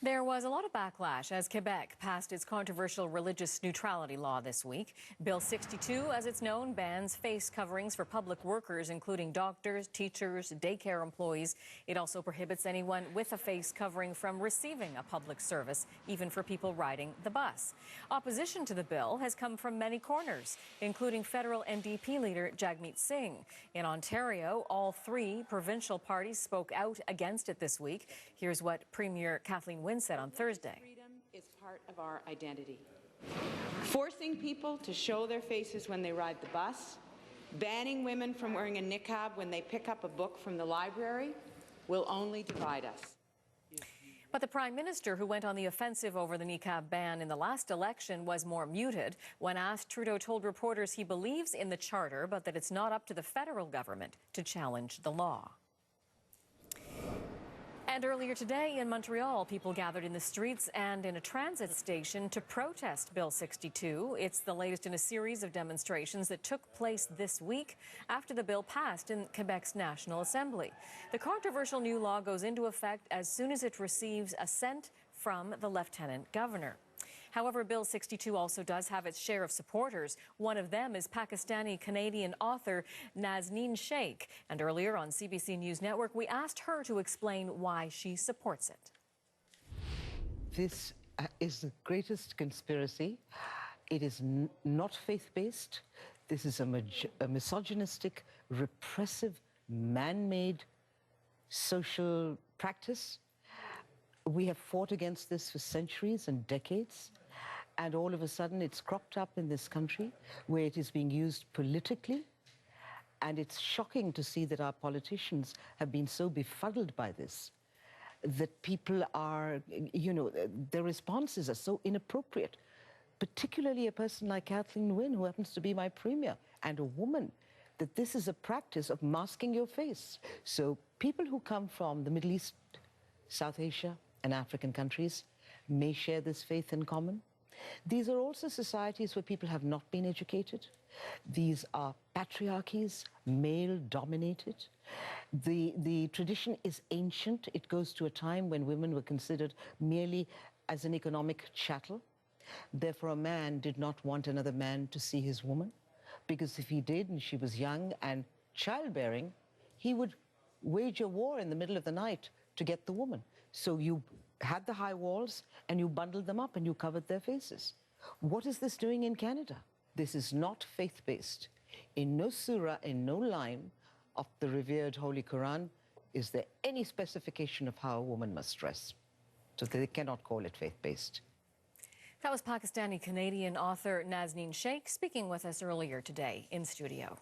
There was a lot of backlash as Quebec passed its controversial religious neutrality law this week. Bill 62, as it's known, bans face coverings for public workers, including doctors, teachers, daycare employees. It also prohibits anyone with a face covering from receiving a public service, even for people riding the bus. Opposition to the bill has come from many corners, including federal NDP leader Jagmeet Singh. In Ontario, all three provincial parties spoke out against it this week. Here's what Premier Kathleen Wynn said on Thursday. Freedom is part of our identity. Forcing people to show their faces when they ride the bus, banning women from wearing a niqab when they pick up a book from the library will only divide us. But the Prime Minister, who went on the offensive over the niqab ban in the last election, was more muted. When asked, Trudeau told reporters he believes in the Charter, but that it's not up to the federal government to challenge the law. And earlier today in Montreal, people gathered in the streets and in a transit station to protest Bill 62. It's the latest in a series of demonstrations that took place this week after the bill passed in Quebec's National Assembly. The controversial new law goes into effect as soon as it receives assent from the Lieutenant Governor. However, Bill 62 also does have its share of supporters. One of them is Pakistani-Canadian author Nazneen Sheikh. And earlier on CBC News Network, we asked her to explain why she supports it. This is the greatest conspiracy. It is not faith-based. This is a misogynistic, repressive, man-made social practice. We have fought against this for centuries and decades, and all of a sudden it's cropped up in this country where it is being used politically, and it's shocking to see that our politicians have been so befuddled by this, that people are, their responses are so inappropriate, particularly a person like Kathleen Wynn, who happens to be my premier, and a woman, that this is a practice of masking your face. So people who come from the Middle East, South Asia, and African countries may share this faith in common. These are also societies where people have not been educated. These are patriarchies, male-dominated. The tradition is ancient. It goes to a time when women were considered merely as an economic chattel. Therefore, a man did not want another man to see his woman, because if he did and she was young and childbearing, he would wage a war in the middle of the night to get the woman. So you had the high walls and you bundled them up and you covered their faces. What is this doing in Canada? This is not faith-based. In no surah, in no line of the revered Holy Quran is there any specification of how a woman must dress. So they cannot call it faith-based. That was Pakistani-Canadian author Nazneen Sheikh speaking with us earlier today in studio.